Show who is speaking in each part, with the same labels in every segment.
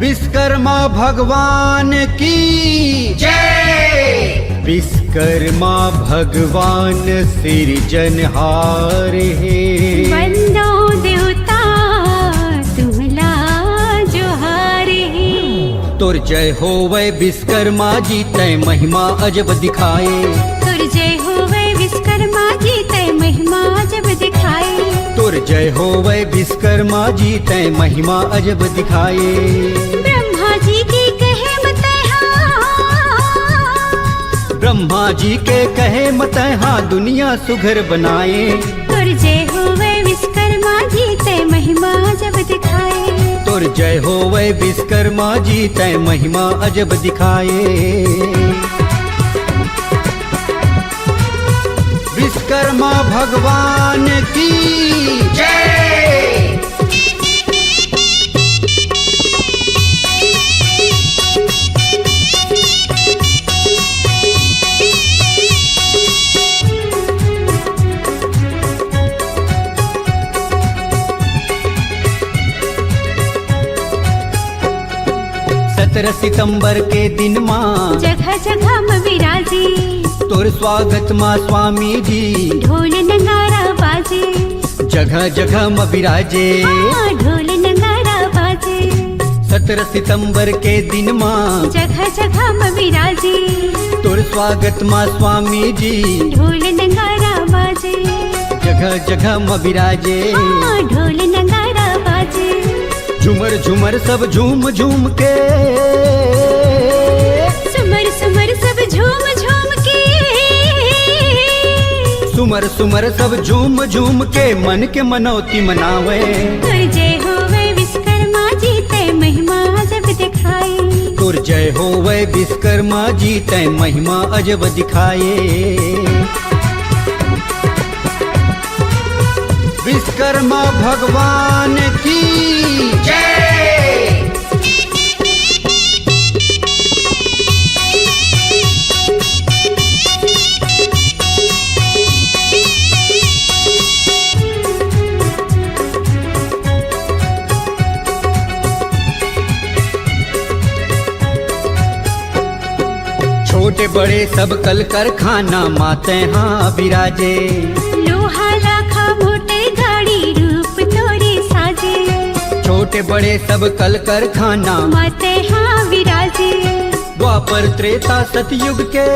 Speaker 1: विश्वकर्मा भगवान की जय। विश्वकर्मा भगवान सिरजनहार है।
Speaker 2: वंदो देवता तुम्हला जोहार है।
Speaker 1: तुर जय हो वै विश्वकर्मा जी तय महिमा अजब दिखाए।
Speaker 2: तुर जय हो वै विश्वकर्मा जी तय महिमा अजब दिखाए।
Speaker 1: तुर जय हो वै विश्वकर्मा जी तय महिमा अजब दिखाए।
Speaker 2: ब्रह्मा जी की कहे मत
Speaker 1: ब्रह्मा जी के कहे मत हाँ दुनिया सुघर बनाए।
Speaker 2: तुर जय हो वै विश्वकर्मा जी तय महिमा अजब दिखाए।
Speaker 1: तुर जय हो वै विश्वकर्मा जी तय महिमा अजब दिखाए। विश्वकर्मा भगवान की जय। सितंबर के दिन माँ
Speaker 2: जगह जगह में विराजे।
Speaker 1: तोर स्वागत माँ स्वामी जी
Speaker 2: ढोल नगारा बाजे।
Speaker 1: जगह जगह में विराजे।
Speaker 2: ढोल नगारा बाजे।
Speaker 1: 17 सितंबर के दिन माँ
Speaker 2: जगह जगह में विराजे।
Speaker 1: तोर स्वागत माँ स्वामी जी
Speaker 2: ढोल नगारा बाजे।
Speaker 1: जगह जगह में विराजे।
Speaker 2: ढोल नगारा बाजे।
Speaker 1: झूमर झूमर सब झूम झूम के।
Speaker 2: सुमर सुमर सब झूम झूम के।
Speaker 1: सुमर सुमर सब झूम झूम के मन के मनौती मनावे।
Speaker 2: तुर जय हो वै विश्वकर्मा जी तय महिमा अजब दिखाए।
Speaker 1: तुर जय हो वै विश्वकर्मा जी तय महिमा अजब दिखाए। विश्वकर्मा भगवान की जय। छोटे बड़े सब कल कारखाना माते हाँ विराजे।
Speaker 2: लोहा लाखा मोटे गाड़ी रूप तोरे साजे।
Speaker 1: छोटे बड़े सब कल कारखाना
Speaker 2: माते हाँ विराजे।
Speaker 1: द्वापर त्रेता सतयुग के।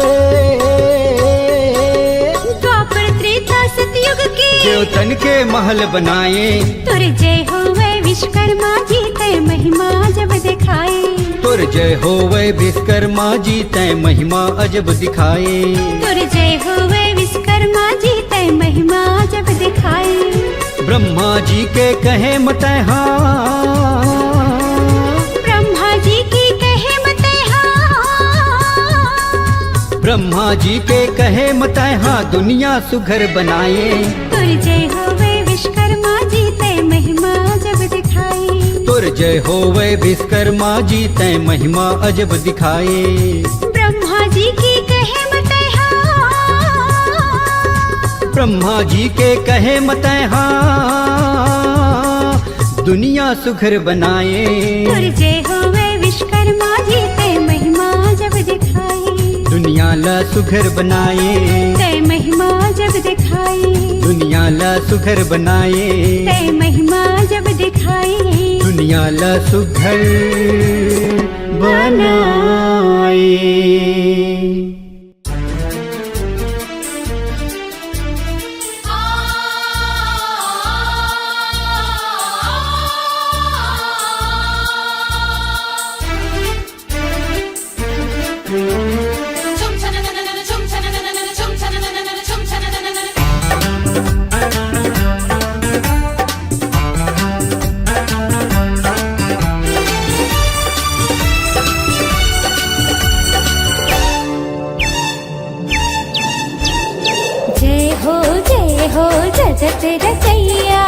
Speaker 2: द्वापर त्रेता सतयुग के।
Speaker 1: देवतन के महल बनाए।
Speaker 2: तुर जय हो वै विश्वकर्मा जी तय महिमा जब दिखाए।
Speaker 1: तुर जय हो वै विश्वकर्मा जी तय महिमा अजब दिखाए।
Speaker 2: तुर जय हो वै विश्वकर्मा जी तय महिमा जब दिखाए।
Speaker 1: ब्रह्मा जी के कहे मत हाँ।
Speaker 2: ब्रह्मा जी की कहे मत हाँ।
Speaker 1: ब्रह्मा जी के कहे मत हाँ दुनिया सुघर बनाए।
Speaker 2: तुर जय हो वै विश्वकर्मा जी तय महिमा जब दिखाए।
Speaker 1: तुर जय हो वै विश्वकर्मा जी तय महिमा अजब दिखाए।
Speaker 2: ब्रह्मा जी की कहे मत हाँ।
Speaker 1: ब्रह्मा जी के कहे मत हाँ दुनिया सुघर बनाए।
Speaker 2: तुर जय हो वै विश्वकर्मा जी तय महिमा जब दिखाए।
Speaker 1: दुनिया ला सुघर बनाए।
Speaker 2: तय महिमा जब दिखाए।
Speaker 1: दुनिया ला सुघर बनाए।
Speaker 2: तय महिमा जब दिखाए।
Speaker 1: दुनिया ला सुघर बनाए।
Speaker 2: हो जगत रचैया।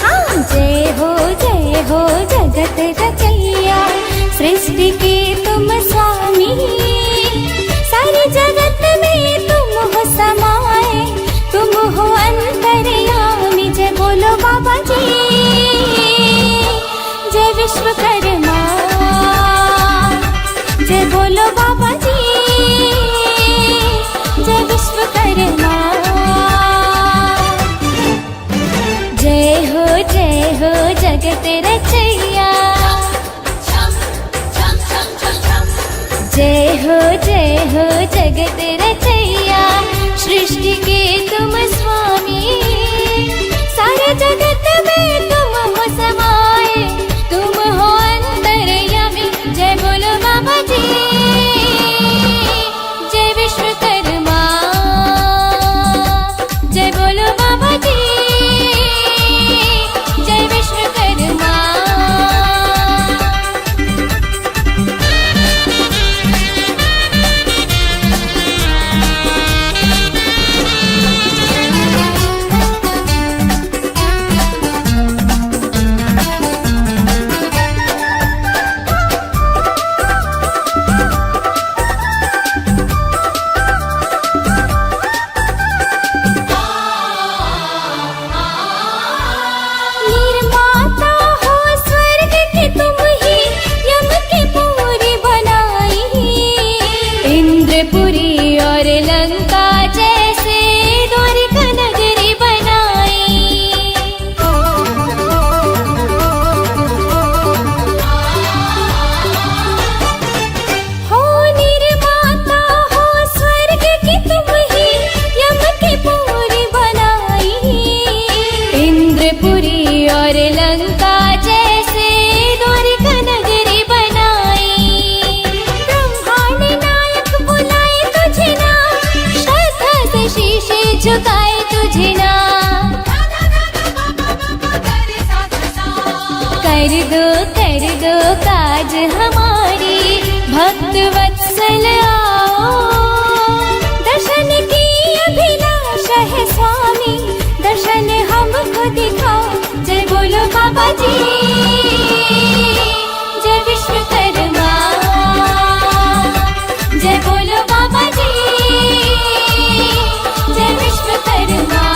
Speaker 2: हाँ जय हो जगत रचैया। सृष्टि के तुम स्वामी, सारे जगत में तुम हो समाए। तुम हो अंतर्यामी, जय बोलो बाबा जी। जगत रचैया। जय हो जगत रचैया, सृष्टि के तुम स्वामी। सारे जगत में तुम हो समाये, तुम हो अंतर्यामी। जय बोलो बाबा जी, जय विश्वकर्मा। जय बोलो बाबा जी, जय विश्वकर्मा। निर्माता हो स्वर्ग के तुम ही, यम की पूरी बनाई। इंद्रपुरी और लंका जैसे द्वारिका नगरी बनाई। हो निर्माता हो स्वर्ग की तुम ही, यम की पूरी बनाई। इंद्रपुरी और लंका जैसे द्वारिका नगरी बनाई। ब्रह्मांड नायक बुलाए तुझे ना, श्रद्धा से शीश झुकाए तुझे ना। कर दो काज हमारी, भक्त वत्सल आओ। दर्शन की अभिलाषा है स्वामी, दर्शन हमको दिखाओ। जय बोलो बाबा जी, जय विश्वकर्मा। जय बोलो बाबा जी, जय विश्वकर्मा।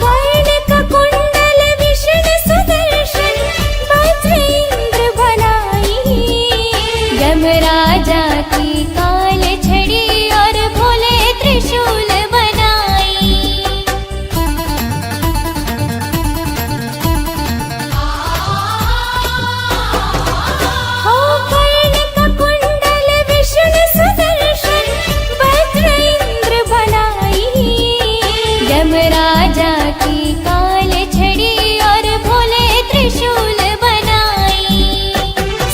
Speaker 2: कर्ण का कुंडल विष्णु सुदर्शन, वज्र इंद्र बनाई। यमराजा की काल छड़ी और भोले त्रिशूल बनाई। हो कर्ण का कुंडल विष्णु सुदर्शन, वज्र इंद्र बनाई। यमराजा की काल छड़ी और भोले त्रिशूल बनाई।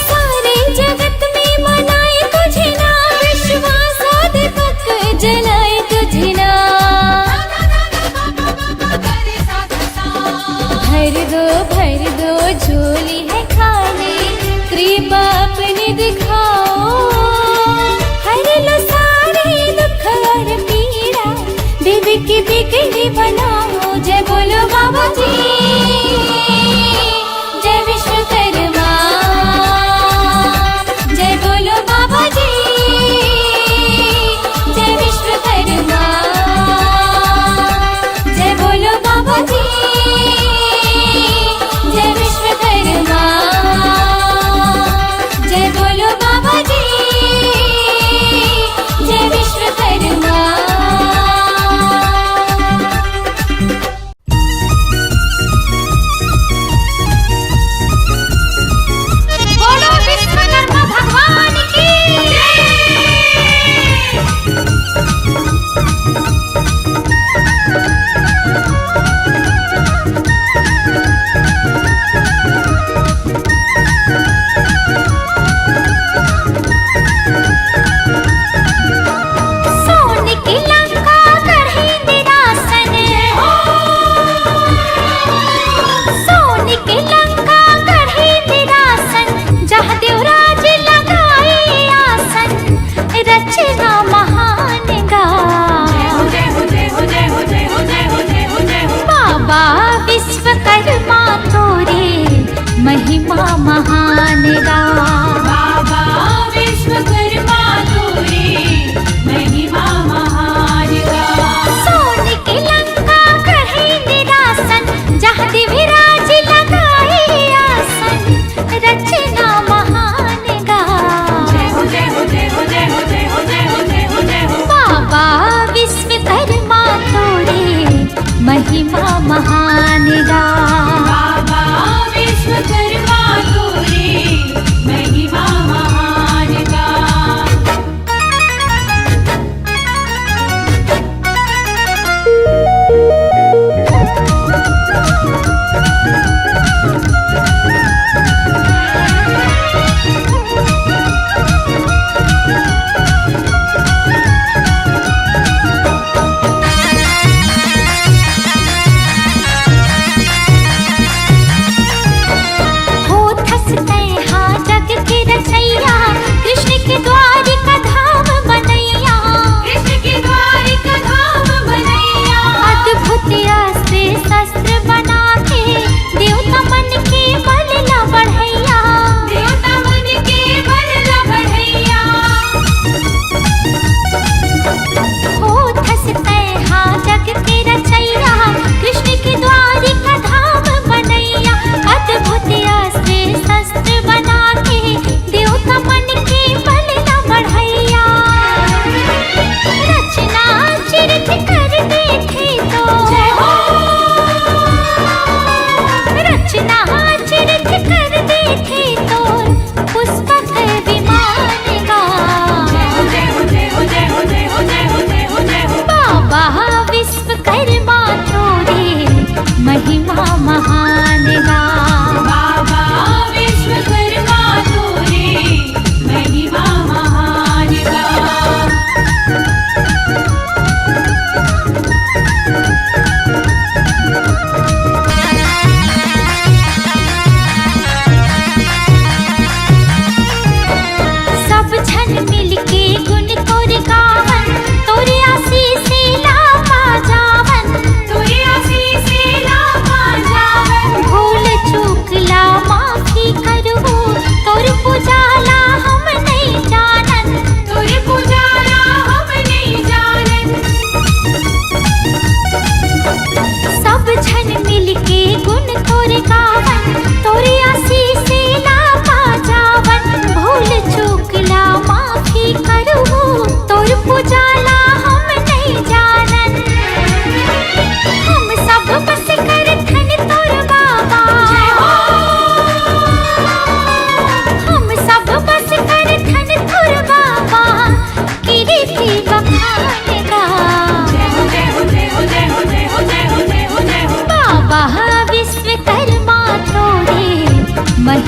Speaker 2: सारे जगत में मनाए तुझे ना, विश्वासाद तक जलाए तुझे ना। भर दो झोली है खाली, कृपा अपनी दिखाओ। हर लो सारे दुख और पीड़ा, देवी की बिगड़ी बनाओ। जय बोलो बाबा जी, जय विश्वकर्मा। जय बोलो बाबा जी, जय विश्वकर्मा। जय बोलो बाबा जी, जय विश्वकर्मा। जय बोलो बाबा जी, जय विश्वकर्मा। बोलो विश्वकर्मा भगवान की जय। सोने की लंका गढ़ी निरासन, सोने की लंका गढ़ी निरासन। जहाँ देवराज लगाए आसन, रचना महान गा। बाबा विश्वकर्मा तोरे महिमा महान गा। बाबा विश्व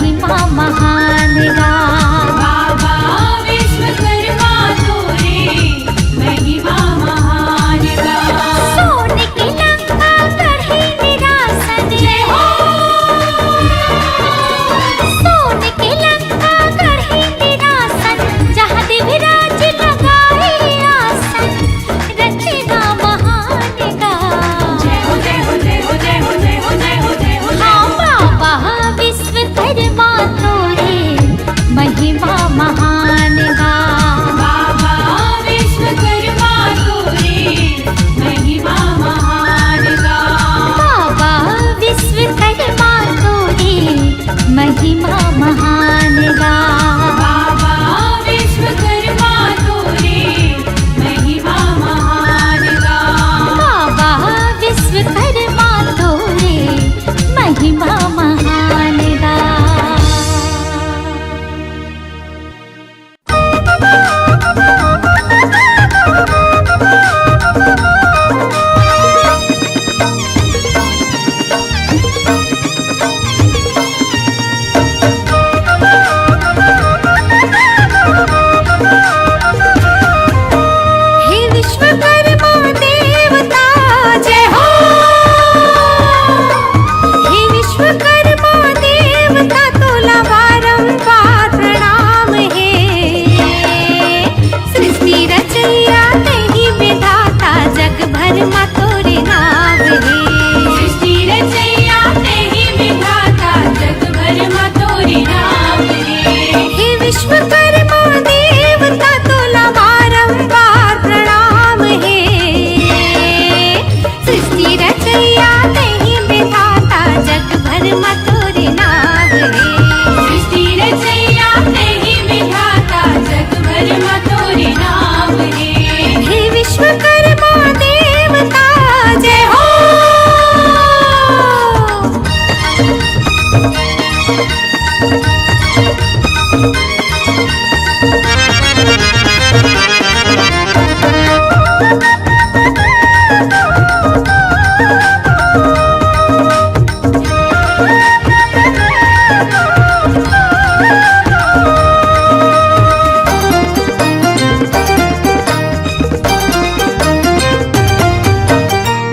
Speaker 2: महिमा महान गा।
Speaker 3: बाबा विश्वकर्मा तोरे महिमा महान गा।
Speaker 2: सोने की लंका गढ़े निरासन,
Speaker 3: जय हो।
Speaker 2: सोने की लंका गढ़े निरासन, जहाँ दिव्यराज लगाए आसन, रचना महान गा।
Speaker 3: जय हो जय हो जय हो जय हो जय हो जय हो जय हो।
Speaker 2: हाँ बाबा विश्वकर्मा तोरे महिमा महान गा।
Speaker 3: बाबा विश्वकर्मा तोरे महिमा महान गा।
Speaker 2: बाबा विश्वकर्मा तोरे महिमा महान गा।
Speaker 3: बाबा विश्वकर्मा तोरे महिमा महान गा।
Speaker 2: बाबा विश्वकर्मा तोरे महिमा महान गा। हे विश्वकर्मा देवता जय हो। हे विश्वकर्मा देवता तोला बारंबार प्रणाम हे। सृष्टि रचैया तेहि विधाता जग भर मा तोरे नाम हे।
Speaker 3: सृष्टि रचैया तेहि विधाता जग भर मा तोरे नाम रे।
Speaker 2: हे विश्वकर्मा देवता तोला बारंबार प्रणाम हे। सृष्टि रचैया तेहि विधाता जग भर मा तोरे नाम हे।
Speaker 3: सृष्टि रचैया तेहि विधाता जग भर मा तोरे नाम रे।
Speaker 2: हे विश्वकर्मा देवता जय हो।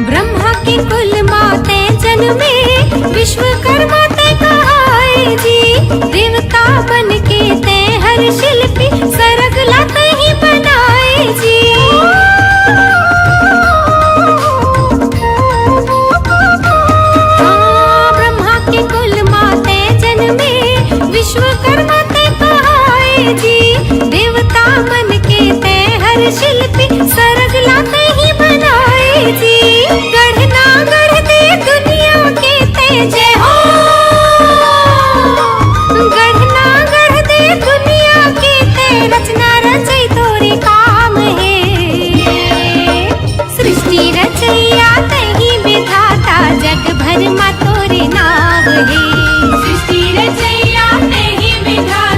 Speaker 2: ब्रह्मा के कुल माते जन्मे विश्वकर्मा ते कहाए जी। देवता बन के ते हर शिल्पी सरग लाते ही बनाए जी। हाँ ब्रह्मा के कुल माते जन्मे विश्वकर्मा ते कहाए जी। देवता बन के ते हर शिल्पी सरग लाते ही बनाए जी। गढ़ना गढ़ दे दुनिया के ते जय हो। गढ़ना गढ़ दे दुनिया के ते रचना रचई तोरे काम हे। सृष्टि रचैया तेहि विधाता जग भर मा तोरे नाम हे।
Speaker 3: सृष्टि रचैया तेहि विधाता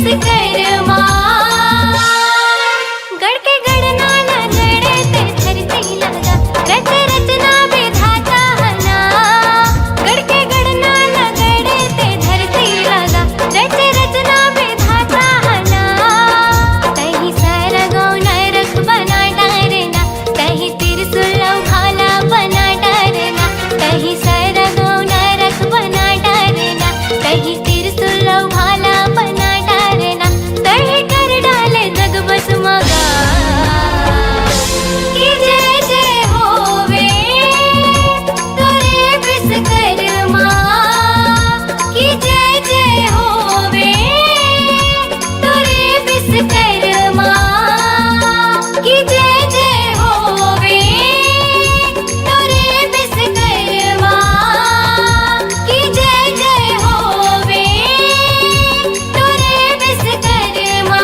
Speaker 2: विश्वकर्मा गढ़ के गढ़ना न गढ़े ते धरती लगा रच रचना विधाता हना गढ़ के गढ़ना न गढ़े ते धरती लगा रच रचना विधाता हना कहीं सरगो नरक बना डारना कहीं त्रिशूल भाला बना डारना कहीं सरगो नरक बना डारना कहीं त्रिशूल भाला बना डारना कहीं कर डाले जग बस मगा कि जय जय होवे तोरे विश्वकर्मा कि जय जय होवे तोरे विश्वकर्मा कि जय जय होवे तोरे विश्वकर्मा कि जय जय होवे तोरे विश्वकर्मा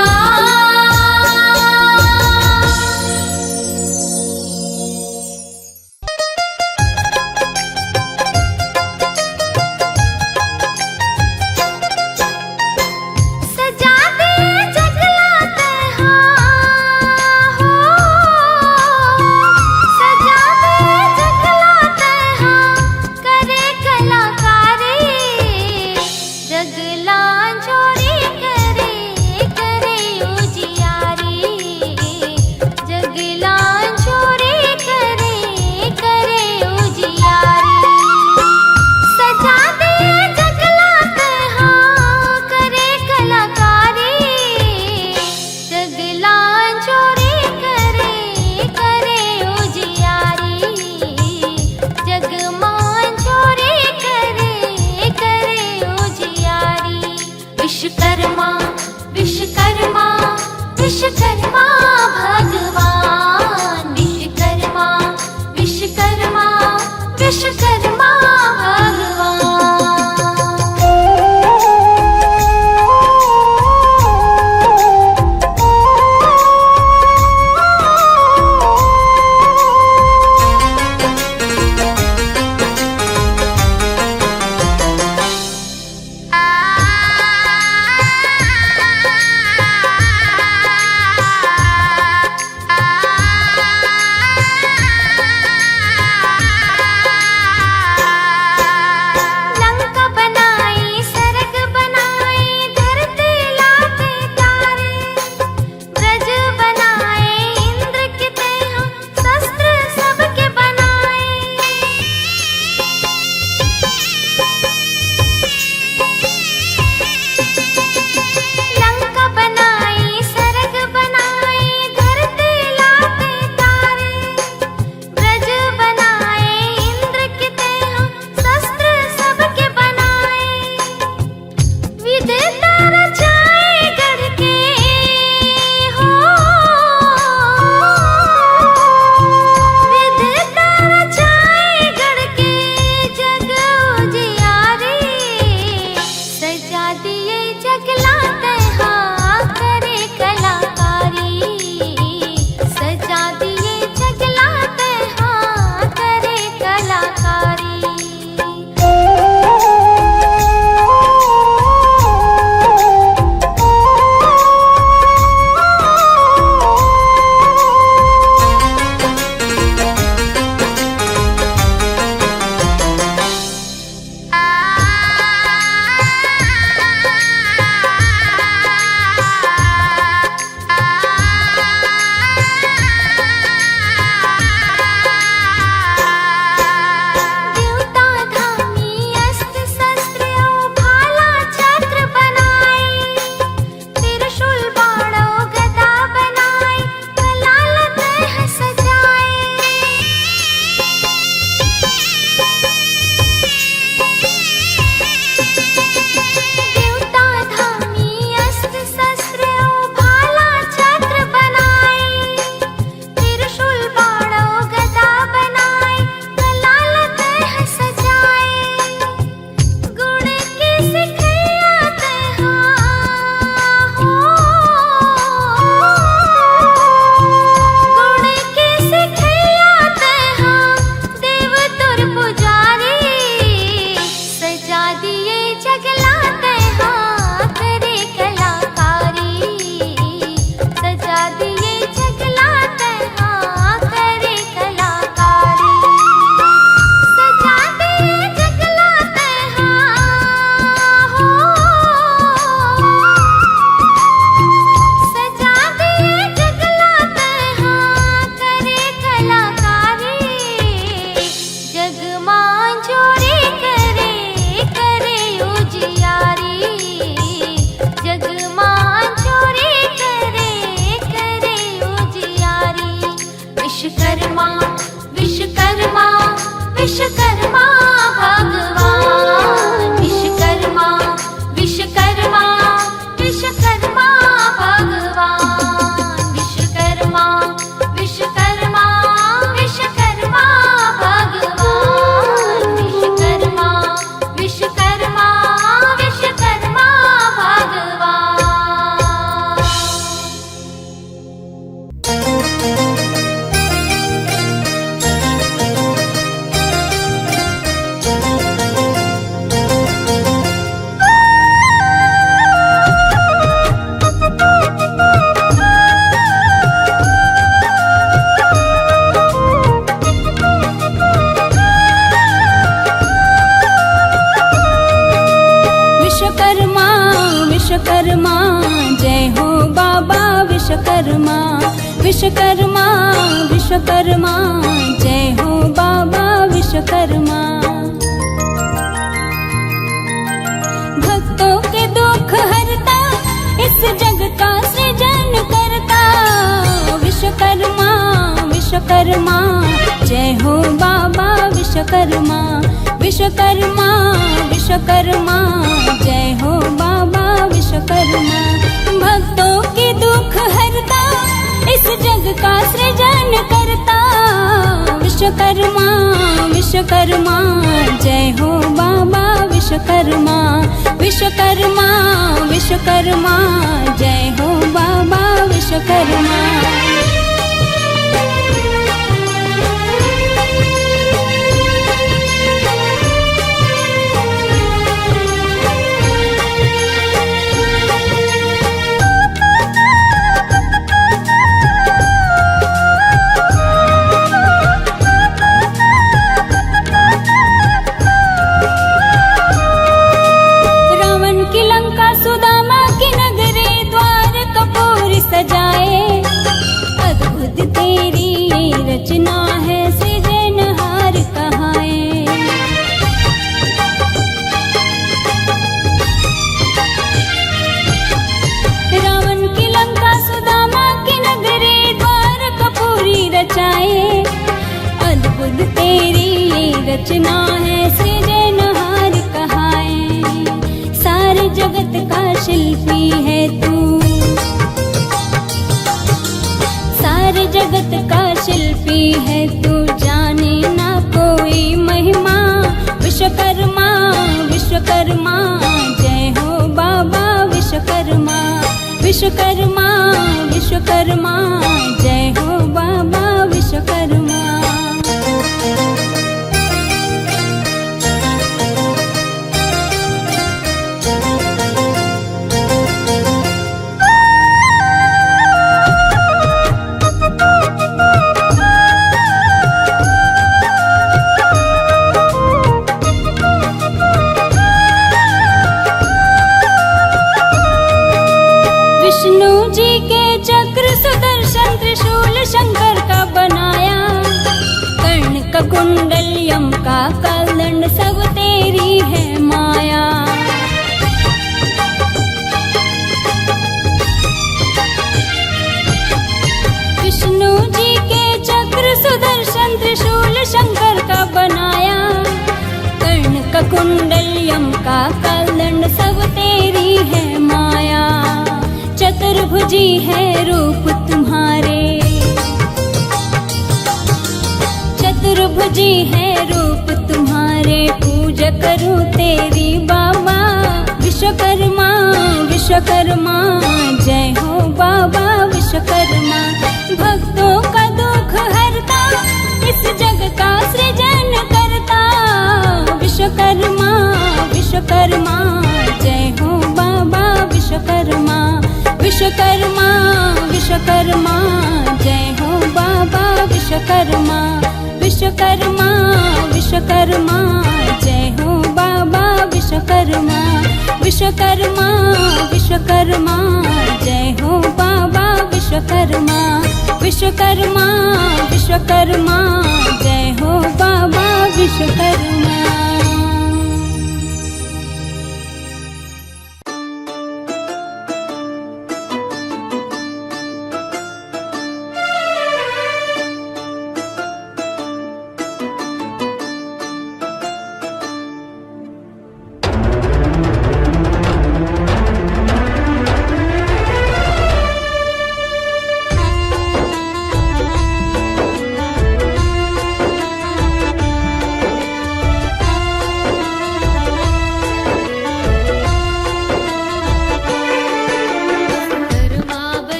Speaker 2: सजा दे जगलाते हाँ हो सजा दे जगलाते हाँ करे कलाकारी जगला जोड़ी करे करे उजियारी जगला जोड़ी करे करे उजियारी सजा दे जगलाते हाँ करे कलाकारी जगला जोड़ी करे करे उजियारी जगमान जोड़ी करे करे उजियारी विश्वकर्मा विश्वकर्मा विश्वकर्मा भगवान विश्वकर्मा विश्वकर्मा विश्वकर्मा भगवान
Speaker 4: विश्वकर्मा जय हो बाबा विश्वकर्मा। विश्वकर्मा विश्वकर्मा जय हो बाबा विश्वकर्मा। भक्तों के दुख हरता इस जग का सृजन करता। विश्वकर्मा विश्वकर्मा जय हो बाबा विश्वकर्मा। विश्वकर्मा विश्वकर्मा जय हो बाबा विश्वकर्मा। भक्तों के दुख हरता इस जग का सृजन करता। विश्वकर्मा विश्वकर्मा जय हो बाबा विश्वकर्मा। विश्वकर्मा विश्वकर्मा जय हो बाबा विश्वकर्मा। सजाए अद्भुत तेरी रचना है सृजनहार कहाए। रावण की लंका सुदामा की नगरी द्वार कपूरी रचाए। अद्भुत तेरी रचना है सृजनहार कहाए। सारे जगत का शिल्पी है तू। सारे जगत का शिल्पी है तू जाने ना कोई महिमा। विश्वकर्मा विश्वकर्मा जय हो बाबा विश्वकर्मा। विश्वकर्मा विश्वकर्मा जय हो बाबा विश्वकर्मा। विष्णु जी के चक्र सुदर्शन त्रिशूल शंकर का बनाया। कर्ण का कुंडल यम का कालदंड सब तेरी है माया। विष्णु जी के चक्र सुदर्शन त्रिशूल शंकर का बनाया। कर्ण का कुंडल यम का कालदंड सब तेरी है माया। चतुर्भुजी है रूप तुम्हारे। चतुर्भुजी है रूप तुम्हारे पूजा करूं तेरी बाबा। विश्वकर्मा विश्वकर्मा जय हो बाबा विश्वकर्मा। भक्तों का दुख हरता इस जग का सृजन करता। विश्वकर्मा विश्वकर्मा जय हो बाबा विश्वकर्मा। विश्वकर्मा विश्वकर्मा जय हो बाबा विश्वकर्मा। विश्वकर्मा विश्वकर्मा जय हो बाबा विश्वकर्मा। विश्वकर्मा विश्वकर्मा जय हो बाबा विश्वकर्मा। विश्वकर्मा विश्वकर्मा जय हो बाबा विश्वकर्मा।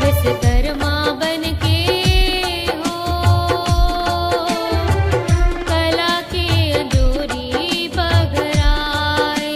Speaker 2: विश्वकर्मा बन के हो कला के अधूरी बगराए।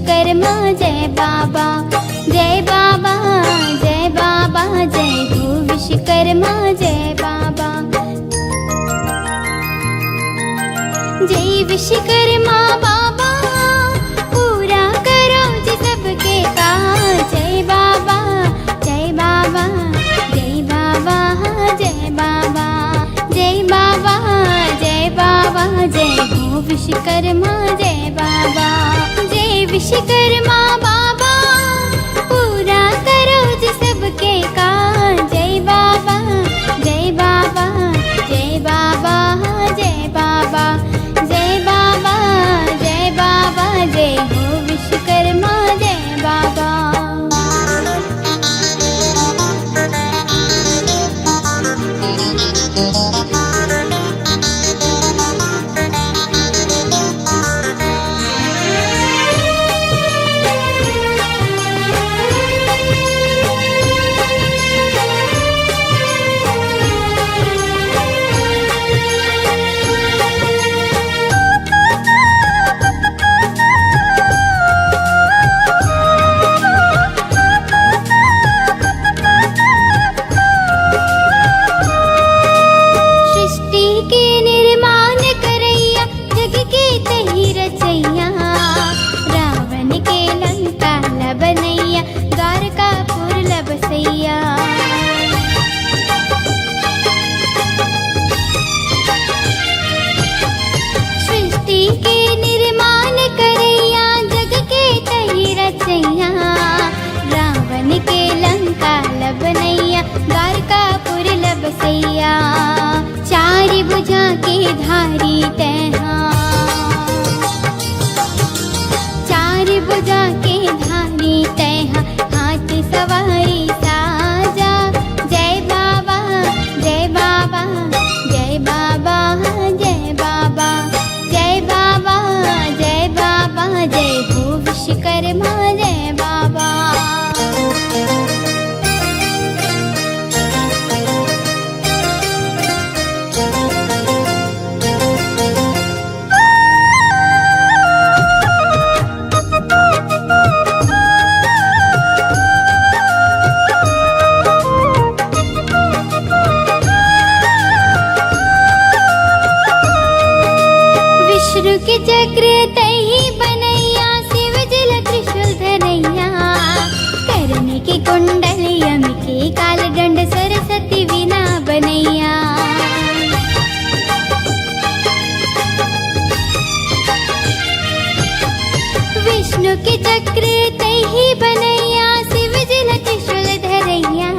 Speaker 4: विश्वकर्मा जय बाबा जय बाबा जय बाबा जय हो विश्वकर्मा जय बाबा जय विश्वकर्मा बाबा पूरा करो जी सबके काज जय बाबा जय बाबा जय बाबा जय बाबा जय बाबा जय बाबा जय हो विश्वकर्मा जय बाबा जय विश्वकर्मा बाबा पूरा करो जी सबके काज जय बाबा जय बाबा जय बाबा जय बाबा जय बाबा जय बाबा जय हो विश्वकर्मा जय बाबा चारि भुजा के धारी तैहा चारि भुजा के धारी तैहा हाथ सवारी साजा जय बाबा जय बाबा जय बाबा जय बाबा जय बाबा जय बाबा जय हो विश्वकर्मा जय बाबा के चक्र तही बनैया शिव जल त्रिशूल धरैया करने के कुंडल यम के काल दंड सरस्वती वीणा बनैया विष्णु के चक्र तही बनैया शिव जल त्रिशूल धरैया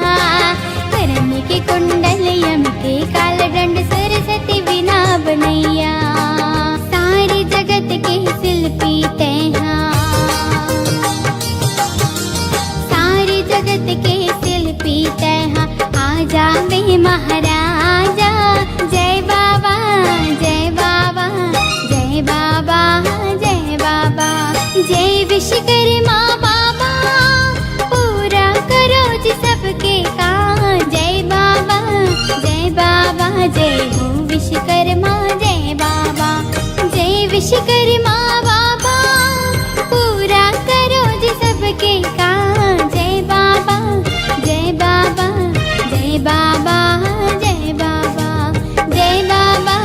Speaker 4: करने के कुंडल यम के काल दंड सरस्वती वीणा बनैया जगत के शिल्पी तैहा सारे जगत के शिल्पी तैहा आजा वे महाराजा जय बाबा जय बाबा जय बाबा जय बाबा जय विश्वकर्मा बाबा पूरा करो जी सबके काम जय बाबा जय बाबा जय हो विश्वकर्मा जय बाबा जय विश्वकर्मा बाबा पूरा करो जी सबके काम जय बाबा जय बाबा जय बाबा जय बाबा जय बाबा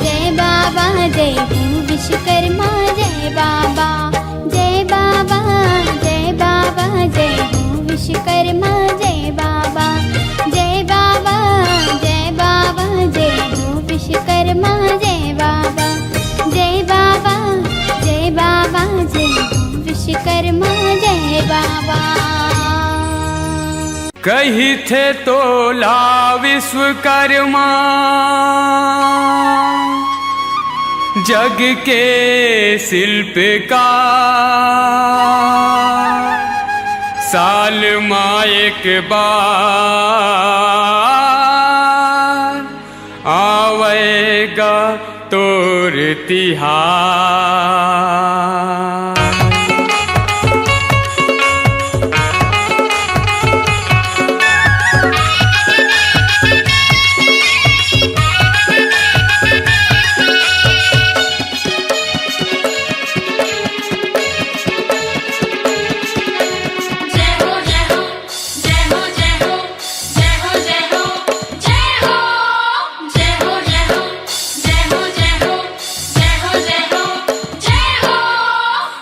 Speaker 4: जय बाबा जय हो विश्वकर्मा जय बाबा जय बाबा जय बाबा जय हो विश्वकर्मा जय बाबा जय बाबा जय बाबा जय हो विश्वकर्मा जय बाबा जय बाबा जय बाबा जय हो विश्वकर्मा जय बाबा
Speaker 5: कही थे तोला विश्वकर्मा जग के शिल्पकार साल माँ एक बार आवेगा तोर तिहार।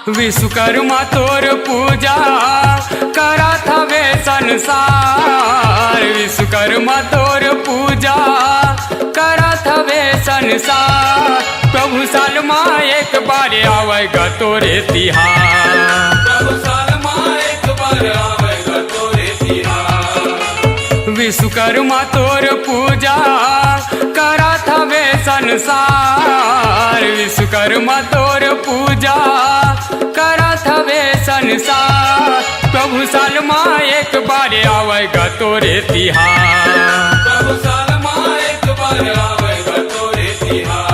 Speaker 5: विश्वकर्मा तोर पूजा करत हवे संसार। विश्वकर्मा तोर पूजा करत हवे संसार। प्रभु साल माँ एक बार आवेगा तोरे तिहार। प्रभु साल माँ एक बार आवेगा तोरे तिहार। विश्वकर्मा तोर पूजा करत हवे संसार। विश्वकर्मा तोर पूजा करत हवे संसार। प्रभु साल माँ एक बार आवेगा तोरे तिहार। प्रभु साल माँ एक बार आवेगा तोरे तिहार।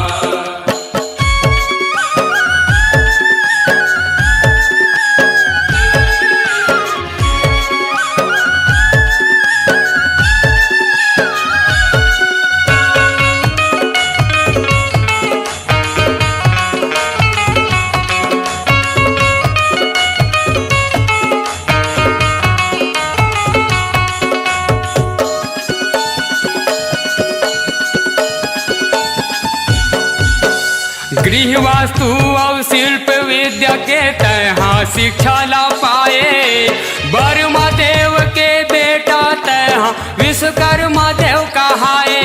Speaker 5: गृह वास्तु और शिल्प विद्या के तहाँ शिक्षा ला पाए। बर्मा देव के बेटा तहाँ विश्वकर्मा देव कहाए।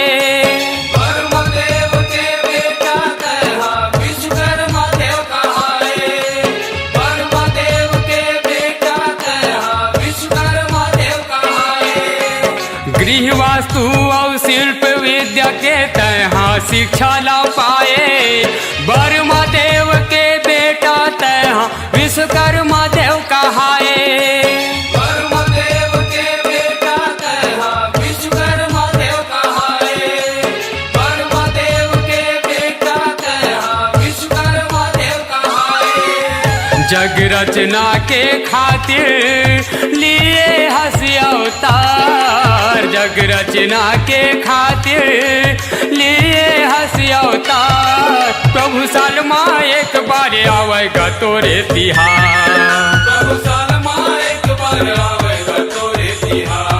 Speaker 5: बर्मा देव के बेटा तहाँ विश्वकर्मा देव कहाए। बर्मा देव के बेटा तहाँ विश्वकर्मा देव कहाए। गृह वास्तु और शिल्प विद्या के तहाँ शिक्षा ला पाए। बर्मा देव के बेटा तहाँ विश्वकर्मा देव कहाए। बर्मा देव के बेटा तहाँ विश्वकर्मा देव कहाए। बर्मा देव के बेटा तहाँ विश्वकर्मा देव कहाए। जग रचना के खातिर लिए हंसी अवतार। जग रचना के खातिर लिए हंसी अवतार। प्रभु साल माँ एक बार आवेगा तोरे तिहार। प्रभु साल माँ एक बार आवेगा तोरे तिहार।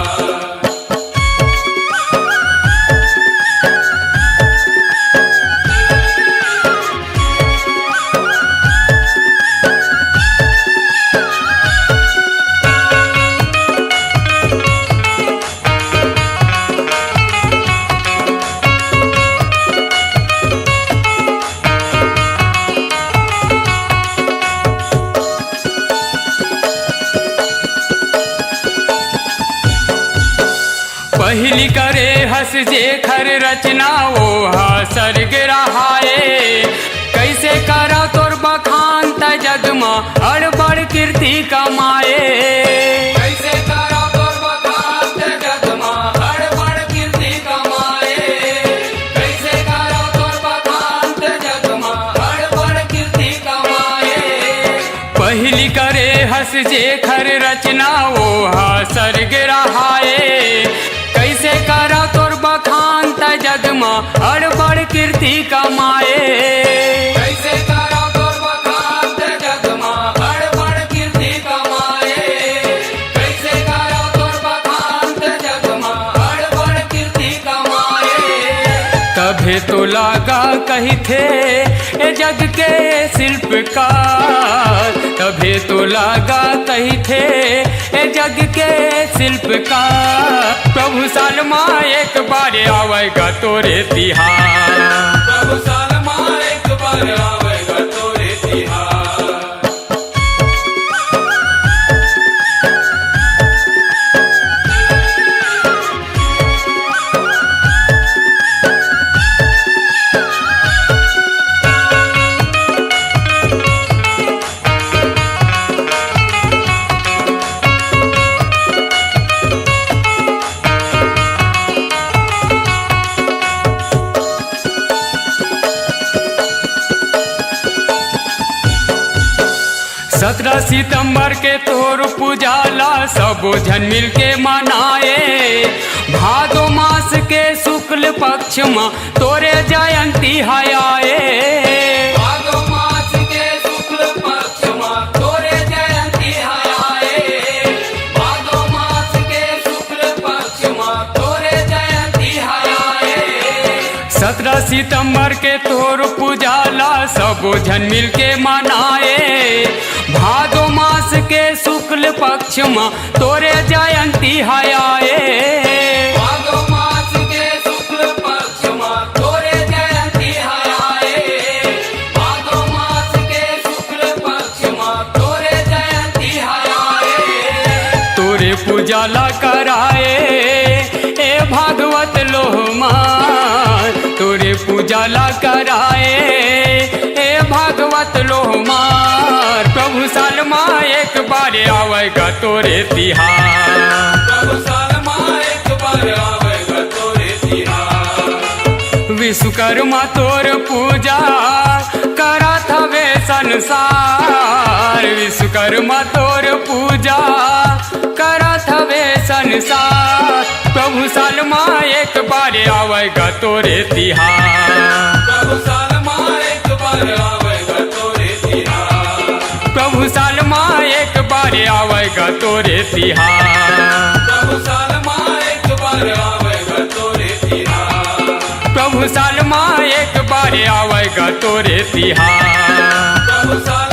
Speaker 5: पहली करे हस जे खर रचना वो सर्ग रहाए। कैसे करा तोर बखान त जग माँ अड़बड़ कीर्ति कमाए। कैसे करा तोर बखान त जग माँ अड़बड़ कीर्ति कमाए। कैसे करा तोर बखान त जग माँ अड़बड़ कीर्ति कमाए। पहली करे हस जे खर रचना वो सर्ग रहाए। कैसे करा तोर बखान त जग माँ अड़बड़ कीर्ति कमाए। कैसे करा तोर बखान त जग माँ अड़बड़ कीर्ति कमाए। कैसे करा तोर बखान त जग माँ अड़बड़ कीर्ति कमाए। तभे तो लागा कही थे ए जग के शिल्पकार। तभे तो लागा कही थे ए जग के शिल्पकार। प्रभु साल माँ एक बार आवेगा तोरे तिहार। प्रभु साल माँ एक बार आवेगा तोरे तिहार। सत्रह सितंबर के तोर पूजाला सब जन मिल के मनाए। भादो मास के शुक्ल पक्ष में तोरे जयंती है आए। भादो मास के शुक्ल पक्ष में तोरे जयंती है आए। भादो मास के शुक्ल पक्ष में तोरे जयंती है आए। 17 सितंबर के तोर पूजाला सब जन मिल के मनाए। पक्ष माँ तोरे जयंती है आए। भादो मास के शुक्ल पक्ष माँ तोरे जयंती है आए। भादो मास के शुक्ल पक्ष माँ तोरे जयंती है आए। तोरे पूजा ला कराए ए भागवत लोहमान, तोरे पूजा ला कराए ए भागवत लोहमान। प्रभु साल माँ एक बार आवेगा तोरे तिहार, प्रभु साल माँ एक बार आवेगा तोरे तिहार। विश्वकर्मा तोर पूजा करत हवे संसार, विश्वकर्मा तोर पूजा करत हवे संसार। प्रभु साल माँ एक बार आवेगा तोरे तिहार, प्रभु साल माँ एक बार आवेगा तोरे तिहार। प्रभु साल माँ एक बार आवेगा तोरे तिहार, प्रभु साल माँ एक बार आवेगा तोरे तिहार। प्रभु साल माँ एक बार आवेगा तोरे तिहार, प्रभु साल